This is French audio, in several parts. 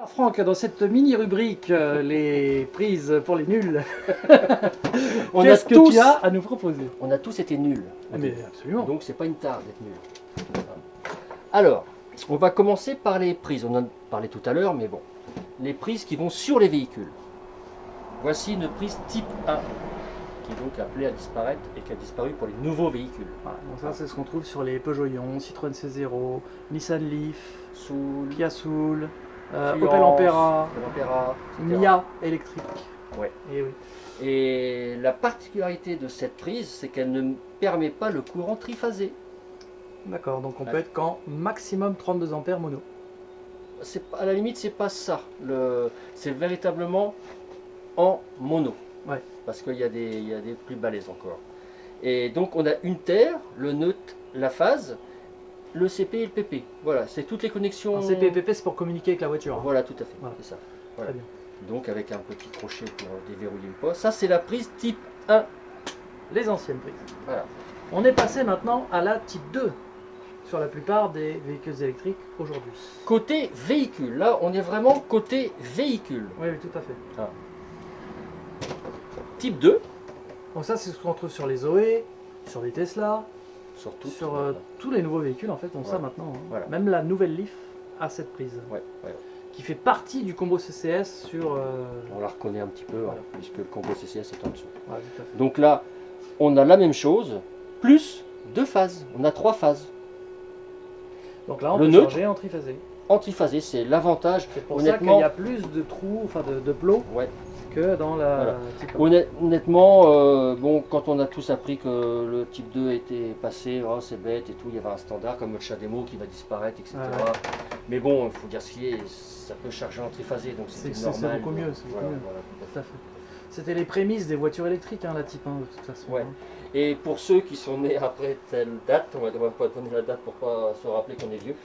Franck, dans cette mini-rubrique, les prises pour les nuls, On a qu'est-ce que tous, tu as à nous proposer? on a tous été nuls. Mais absolument. Donc c'est pas une tare d'être nul. Alors, on va commencer par les prises. On en a parlé tout à l'heure, mais bon. Les prises qui vont sur les véhicules. Voici une prise type 1, qui est donc appelée à disparaître et qui a disparu pour les nouveaux véhicules. Voilà, donc ça, c'est ce qu'on trouve sur les Peugeot Ion, Citroën C0, Nissan Leaf, Soul, Kia Soul, Fluence, Opel Ampera, Opel Ampera, etc. Mia électrique. Ouais. Et oui. Et la particularité de cette prise, c'est qu'elle ne permet pas le courant triphasé. D'accord, donc on Ouais. peut être qu'en maximum 32 ampères mono. À la limite, c'est pas ça. C'est véritablement en mono. Ouais. Parce qu'il y a des plus balèzes encore. Et donc on a une terre, le neutre, la phase, le CP et le PP. Voilà, c'est toutes les connexions. Un CP et PP, c'est pour communiquer avec la voiture. Voilà, tout à fait. Voilà. C'est ça. Voilà. Très bien. Donc avec un petit crochet pour déverrouiller le poids. Ça, c'est la prise type 1. Les anciennes prises. Voilà. On est passé maintenant à la type 2 sur la plupart des véhicules électriques aujourd'hui. Côté véhicule, là, on est vraiment côté véhicule. Oui, oui, tout à fait. Type 2, Donc ça, c'est ce qu'on trouve sur les Zoé, sur les Tesla, surtout. sur tous les nouveaux véhicules en fait, on ça Ouais. maintenant. Hein. Voilà. Même la nouvelle Leaf a cette prise, Ouais, ouais. qui fait partie du combo CCS sur... On la reconnaît un petit peu, Voilà. hein, puisque le combo CCS est en dessous. voilà, tout à fait. Donc là, on a la même chose, plus 2 phases. On a 3 phases. Donc là, on Le peut neutre. changer en triphasé. En triphasé, c'est l'avantage. C'est pour ça Honnêtement, qu'il y a plus de trous, enfin de plots, ouais. que dans la Voilà. type 1. Honnêtement, bon, quand on a tous appris que le type 2 était passé, oh, c'est bête et tout, il y avait un standard comme le Chademo qui va disparaître, etc. Ouais. Mais bon, il faut dire ce qui est, ça peut charger en triphasé, donc C'est c'est normal. beaucoup mieux, c'est beaucoup Voilà, mieux. voilà, tout à fait. Tout à fait. C'était les prémices des voitures électriques, hein, la type 1 de toute façon. Ouais. hein. Et pour ceux qui sont nés après telle date, on va pas donner la date pour pas se rappeler qu'on est vieux,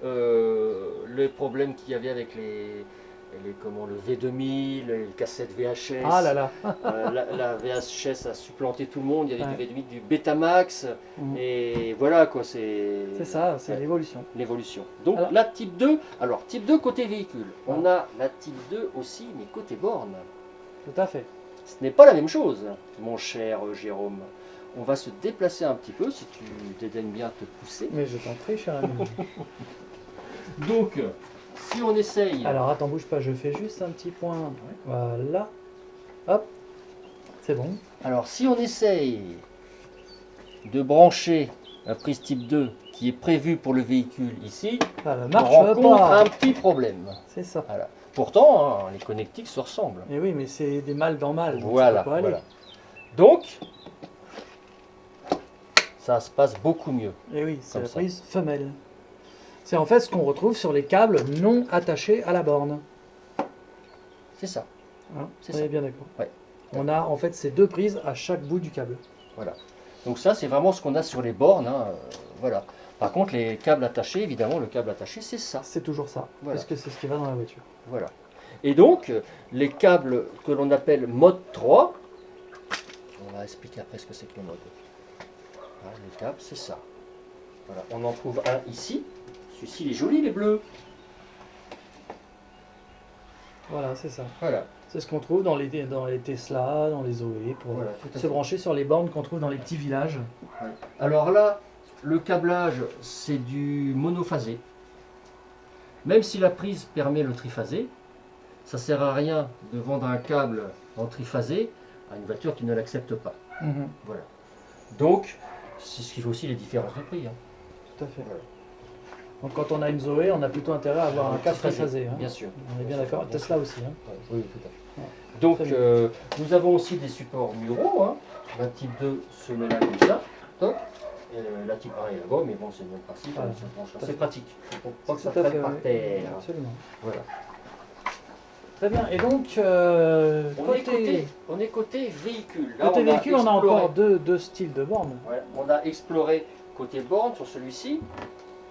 le problème qu'il y avait avec comment, le V2000, les cassettes VHS, Ah là là. la VHS a supplanté tout le monde, il y avait Ouais. du V2000, du Betamax, Mhm. et voilà quoi, c'est C'est ça, c'est ouais, l'évolution. l'évolution. Donc Alors- la type 2, alors type 2 côté véhicule, on Ouais. a la type 2 aussi, mais côté borne. Tout à fait. Ce n'est pas la même chose, mon cher Jérôme. On va se déplacer un petit peu, si tu dédaignes bien te pousser. Mais je t'en prie, cher ami. Donc, si on essaye... Alors attends, bouge pas, je fais juste un petit point. Voilà. Hop. C'est bon. Alors, si on essaye de brancher la prise type 2 qui est prévue pour le véhicule ici, Ça ne on marche rencontre pas. un petit problème. C'est ça. Voilà. Pourtant, hein, les connectiques se ressemblent. Et oui, mais c'est des mâles dans mâles. donc Voilà, ça peut pas aller. voilà. Donc, ça se passe beaucoup mieux. Et oui, c'est Comme la ça. prise femelle. C'est en fait ce qu'on retrouve sur les câbles non attachés à la borne. C'est ça. Hein, C'est on ça. est bien d'accord. Ouais. On a en fait ces deux prises à chaque bout du câble. Voilà. Donc ça, c'est vraiment ce qu'on a sur les bornes. Hein, voilà. Par contre, les câbles attachés, évidemment, le câble attaché, c'est ça. C'est toujours ça, Voilà. puisque c'est ce qui va dans la voiture. Voilà. Et donc, les câbles que l'on appelle mode 3, on va expliquer après ce que c'est que le mode. Voilà, les câbles, c'est ça. Voilà. On en trouve un ici. Celui-ci, il est joli, il est bleu. Voilà, c'est ça. Voilà. C'est ce qu'on trouve dans les Tesla, dans les Zoé, pour Voilà, tout à se fait. brancher sur les bornes qu'on trouve dans les petits villages. Alors là, le câblage, c'est du monophasé. Même si la prise permet le triphasé, ça ne sert à rien de vendre un câble en triphasé à une voiture qui ne l'accepte pas. Voilà. Donc, c'est ce qui fait aussi les différences de prix. Hein. Tout à fait. Voilà. Donc quand on a une Zoé, on a plutôt intérêt à avoir un câble triphasé. Hein. Bien sûr. On est bien d'accord. Bien Tesla aussi. Hein. sûr. Oui, tout à fait. Ouais. Donc, Très bien. nous avons aussi des supports muraux. Hein. La type 2 se met là comme ça. Top. Et la type 1 est là-bas, mais bon, c'est le même principe. Voilà. hein, ça se branche là. Tout à fait. C'est pratique. Pour pas que ça Tout à traîne fait, par oui. terre. Absolument. Voilà. Très bien. Et donc, On est côté véhicule. Là, côté véhicule, on a exploré. encore deux styles de bornes. Ouais, on a exploré côté borne sur celui-ci.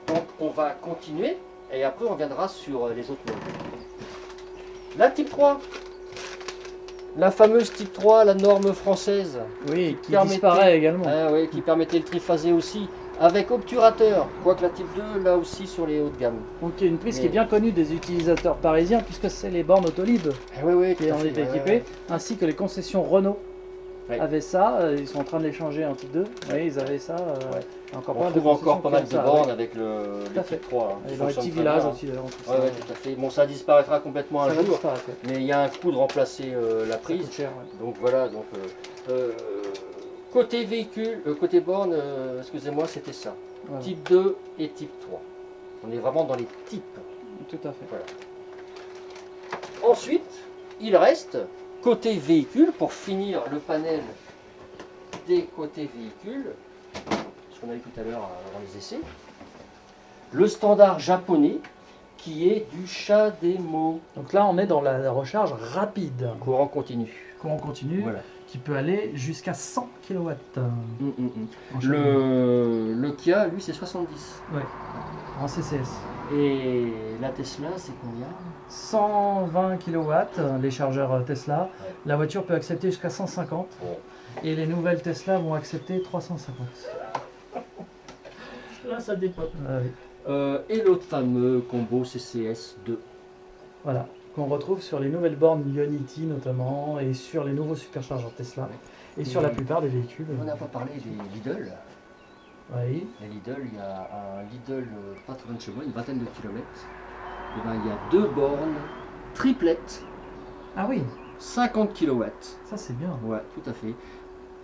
Donc on va continuer et après on viendra sur les autres modes. La type 3. La fameuse type 3, la norme française. Oui, qui permettait- disparaît également. Ah ouais, qui permettait le triphasé aussi avec obturateur, quoique la type 2 là aussi sur les hauts de gamme. Donc une prise qui est Mais- bien connue des utilisateurs parisiens puisque c'est les bornes Autolib Oui, qui en étaient équipées, ainsi que les concessions Renault Ouais. avaient ça. Ils sont en train de les changer en type 2. Oui, ils avaient ça. Encore On pas mal de trouve encore concessions pas qui mal ont de ça, bornes ouais. avec le Tout à fait. type 3. hein, qui Et dans les fonctionne petits très villages bien, aussi d'ailleurs. on trouve hein. ça. Ouais, tout à fait. Bon, ça disparaîtra complètement Ça un va jour, disparaître, ouais. mais il y a un coût de remplacer la Ça prise. coûte cher, ouais. Donc voilà, donc côté véhicule, côté borne, excusez-moi, c'était ça. Voilà. Type 2 et type 3. On est vraiment dans les types. Tout à fait. Ensuite, il reste côté véhicule, pour finir le panel des côtés véhicules, ce qu'on a vu tout à l'heure avant les essais, le standard japonais qui est du CHAdeMO, Donc là, on est dans la recharge rapide, courant continu. courant continu, Voilà. qui peut aller jusqu'à 100 kW. Le Kia, lui, c'est 70. En CCS. Et la Tesla, c'est combien 120 kW, les chargeurs Tesla. Ouais. La voiture peut accepter jusqu'à 150. Bon. Et les nouvelles Tesla vont accepter 350. Là, ça dépote. Oui. Et l'autre fameux combo CCS 2. Voilà. Qu'on retrouve sur les nouvelles bornes Ionity notamment, et sur les nouveaux superchargeurs Tesla, et sur la plupart des véhicules. On n'a pas parlé des Lidl. Oui. Les Lidl, il y a un Lidl pas très loin de chez moi, une vingtaine de kilomètres. Et ben, il y a 2 bornes triplettes, Ah oui, 50 kW. ça c'est bien. Ouais, tout à fait.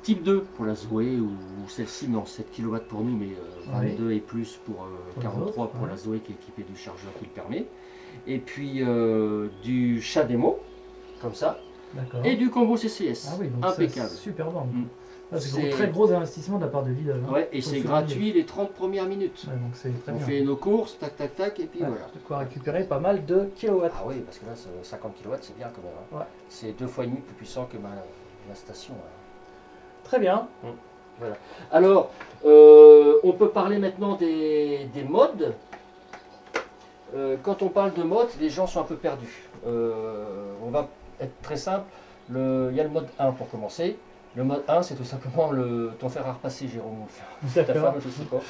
Type 2 pour la Zoé ou celle-ci, non, 7 kW pour nous, mais 22 et plus pour Pour les 43 autres, pour ouais. la Zoé qui est équipée du chargeur qui le permet. Et puis du CHAdeMO, comme ça, D'accord. et du combo CCS. Ah oui, donc impeccable. c'est super borne. Mm. Ah, c'est C'est- un très gros investissement de la part de Lidl. hein. Ouais, et Faut c'est le gratuit les 30 premières minutes. souligner. Ouais, donc c'est très On bien. fait nos courses, tac tac tac, et puis Ouais, voilà. de quoi récupérer pas mal de kilowatts. Ah oui, parce que là, 50 kW, c'est bien quand même. Hein. Ouais. C'est 2 fois et demi plus puissant que ma station. Hein. Très bien. Alors, on peut parler maintenant des modes. Quand on parle de mode, les gens sont un peu perdus. On va être très simple. Il y a le mode 1 pour commencer. Le mode 1, c'est tout simplement ton fer à repasser, Jérôme. Ta D'accord. femme, je sais pas.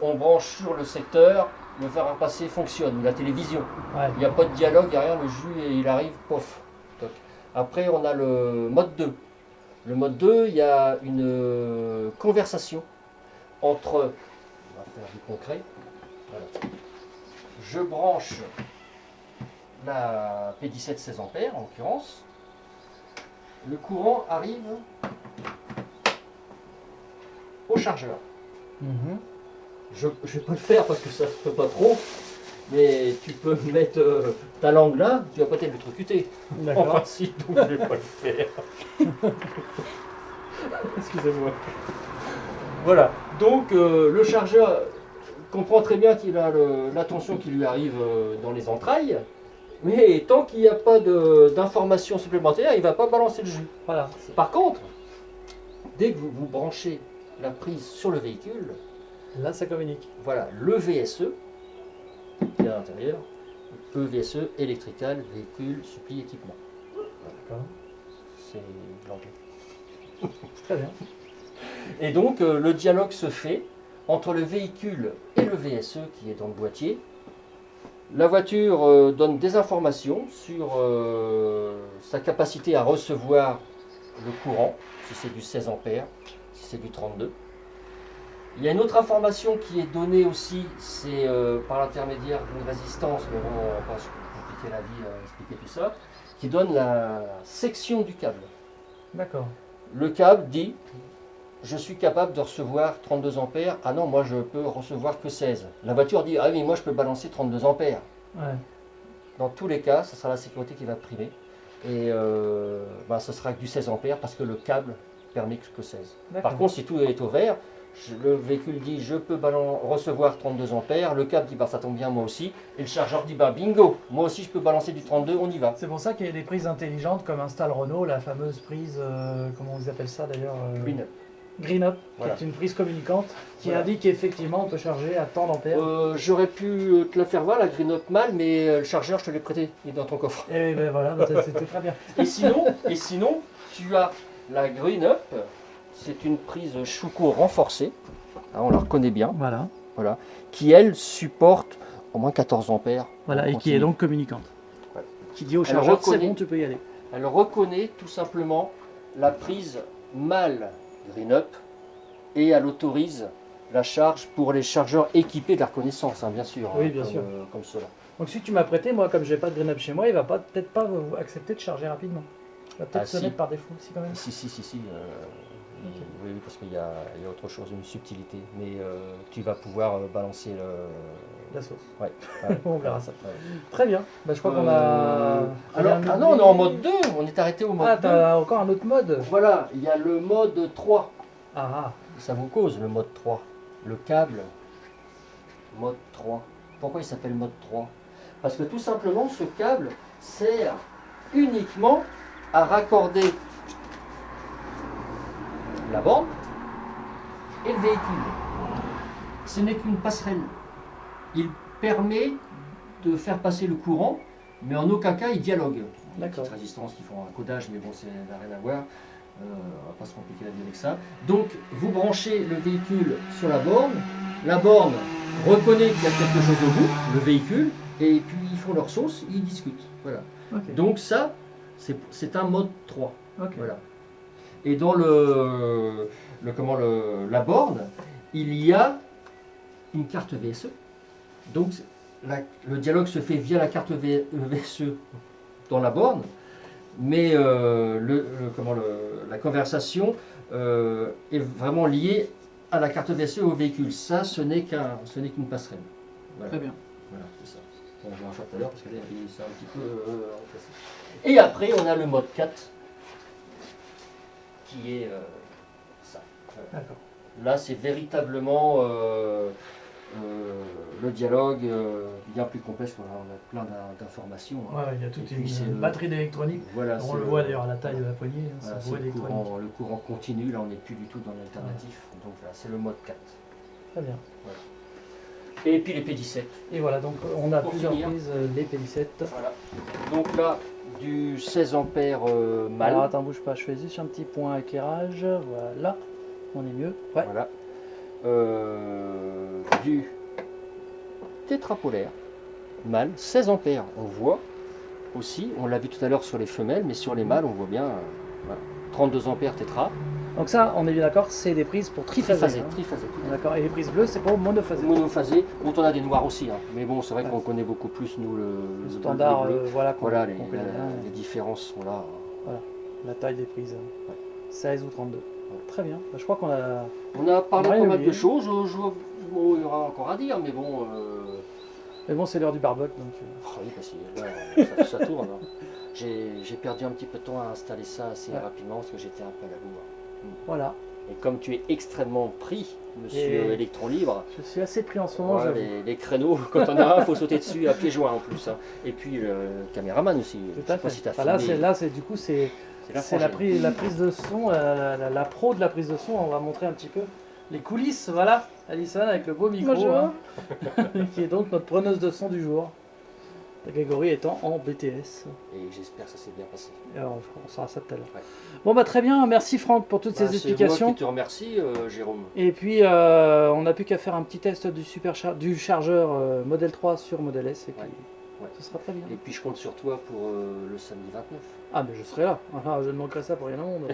On branche sur le secteur, le fer à repasser fonctionne, ou la télévision. Ouais. Il n'y a pas de dialogue, il n'y a rien, le jus il arrive, pof. Toc. Après, on a le mode 2. Le mode 2, il y a une conversation entre, on va faire du concret, voilà. Je branche la P17 16 ampères en l'occurrence, le courant arrive au chargeur. Mhm. Je ne vais pas le faire parce que ça ne se peut pas trop, mais tu peux mettre ta langue là, tu vas pas t'électrocuter. D'accord. Enfin, si, donc je ne vais pas le faire. Excusez-moi. Voilà, donc le chargeur comprend très bien qu'il a la tension qui lui arrive dans les entrailles, mais tant qu'il n'y a pas d'informations supplémentaires, il ne va pas balancer le jus. Voilà. Par contre, dès que vous branchez la prise sur le véhicule, Là, ça communique. voilà, le VSE qui est à l'intérieur, EVSE, Electrical, Véhicule, Supply, Équipement. D'accord. C'est l'anglais. Très bien. Et donc, le dialogue se fait entre le véhicule et le VSE qui est dans le boîtier. La voiture donne des informations sur sa capacité à recevoir le courant, si c'est du 16 ampères, si c'est du 32. Il y a une autre information qui est donnée aussi, c'est par l'intermédiaire d'une résistance, mais bon, on va pas se compliquer la vie à expliquer tout ça, qui donne la section du câble. D'accord. Le câble dit, je suis capable de recevoir 32 ampères, ah non, moi je peux recevoir que 16. La voiture dit, ah oui, mais moi je peux balancer 32 ampères. Ouais. Dans tous les cas, ce sera la sécurité qui va primer. Et ce sera que du 16 ampères parce que le câble permet que 16. D'accord. Par contre, si tout est au vert, le véhicule dit je peux recevoir 32 ampères, le câble dit bah ça tombe bien moi aussi, et le chargeur dit bah bingo, moi aussi je peux balancer du 32, on y va. C'est pour ça qu'il y a des prises intelligentes comme installe Renault, la fameuse prise, comment ils appellent ça d'ailleurs Green. Green Up, Voilà. qui est une prise communicante qui Voilà. indique qu'effectivement on peut charger à tant d'ampères. J'aurais pu te la faire voir, la Green Up mal, mais le chargeur je te l'ai prêté, il est dans ton coffre. Et ben voilà, c'était très bien. Et sinon, tu as la Green Up, c'est une prise Schuko renforcée, hein, on la reconnaît bien, Voilà. voilà, qui elle supporte au moins 14 ampères. Voilà, en et qui continu. est donc communicante. Ouais. Qui dit au Elle chargeur, c'est reconnaît- bon, tu peux y aller. Elle reconnaît tout simplement la prise mâle GreenUp et elle autorise la charge pour les chargeurs équipés de la reconnaissance, hein, bien sûr. Oui, hein, bien comme, sûr. Comme cela. Donc si tu m'as prêté, moi comme j'ai pas de GreenUp chez moi, il va peut-être pas accepter de charger rapidement. Il va peut-être Ah, se si. mettre par défaut aussi quand même. Si, Ok. oui, parce qu'il y a autre chose, une subtilité. Mais tu vas pouvoir balancer La sauce. Ouais. On verra ça. Ouais. Très bien. Bah, je crois qu'on a. Alors, rien ah non, on est en oublié. mode 2, on est arrêté au mode Ah, 2. t'as encore un autre mode. Voilà, il y a le mode 3. Ah, Ça vous cause le mode 3. Le câble, mode 3. Pourquoi il s'appelle mode 3? Parce que tout simplement, ce câble sert uniquement à raccorder la borne et le véhicule. Ce n'est qu'une passerelle. Il permet de faire passer le courant, mais en aucun cas il dialogue. Il y a des D'accord. petites résistances qui font un codage, mais bon, ça n'a rien à voir. On va pas se compliquer la vie avec ça. Donc, vous branchez le véhicule sur la borne reconnaît qu'il y a quelque chose au bout, le véhicule, et puis ils font leur sauce, ils discutent. Voilà. ok. Donc ça, c'est un mode 3. Ok. Voilà. Et dans la borne, il y a une carte VSE. Donc le dialogue se fait via la carte VSE dans la borne, mais la conversation est vraiment liée à la carte VSE au véhicule. Ça, ce n'est qu'une passerelle. Voilà. Très bien. Voilà, c'est ça. On verra ça tout à l'heure parce que là, c'est un petit peu remplacé. Et après, on a le mode 4 qui est ça. Voilà. D'accord. Là, c'est véritablement le dialogue bien plus complexe. Voilà, on a plein d'informations. hein. Ouais, il y a toute Et puis, c'est une le- batterie d'électronique. Voilà, On c'est le voit d'ailleurs à la taille de la poignée. hein, voilà, c'est c'est beau le électronique. courant continu. Là, on n'est plus du tout dans l'alternatif. Donc, voilà, c'est le mode 4. Très bien. Et puis les P17. Et voilà, donc on a Pour plusieurs finir. prises, les P17. Voilà. Donc là, du 16 ampères mâle. Alors attends, bouge pas, je fais juste un petit point éclairage. Voilà, on est mieux. Ouais. Voilà. Du tétrapolaire mâle, 16 ampères. On voit aussi, on l'a vu tout à l'heure sur les femelles, mais sur les mâles, on voit bien voilà, 32 ampères tétra. Donc ça, on est bien d'accord, c'est des prises pour triphasé. Triphasé, hein. triphasé. D'accord. Et les prises bleues, c'est pour monophasé. Monophasé, dont on a des noirs aussi. hein. Mais bon, c'est vrai Ouais. qu'on connaît beaucoup plus, nous, Le le standard, bleu. voilà, Voilà, qu'on connaît bien. les différences sont là. La taille des prises. Ouais. 16 ou 32. Très bien. Bah, je crois qu'on a. On a parlé Ouais, pas mal oublié. de choses. Il y aura encore à dire, mais bon. Mais bon, c'est l'heure du barbecue, donc. Oui, parce que là, ça tourne. hein. J'ai perdu un petit peu de temps à installer ça assez Ouais. rapidement parce que j'étais un peu à la bourre. Voilà. Et comme tu es extrêmement pris, monsieur Et- Électron Libre, Je suis assez pris en ce moment, voilà, j'avoue. les créneaux, quand on a un, il faut sauter dessus à pieds joints en plus. hein. Et puis le caméraman aussi. Tout Je sais à pas fait. si t'as Enfin, filmé. là, c'est du coup, c'est la frangine. prise de son, la pro de la prise de son. On va montrer un petit peu les coulisses. Voilà, Alison avec le beau micro, Bonjour. hein, qui est donc notre preneuse de son du jour. Grégory étant en BTS. Et j'espère que ça s'est bien passé. Et alors, on saura ça tout à l'heure. Ouais. Bon, bah très bien. Merci Franck pour toutes Bah, ces c'est explications. moi qui te remercie, Jérôme. Et puis, on n'a plus qu'à faire un petit test du chargeur modèle 3 sur modèle S. Et puis, Ouais. ce sera très bien. Et puis je compte sur toi pour le samedi 29. Ah, mais je serai là. Ah, je ne manquerai ça pour rien au monde.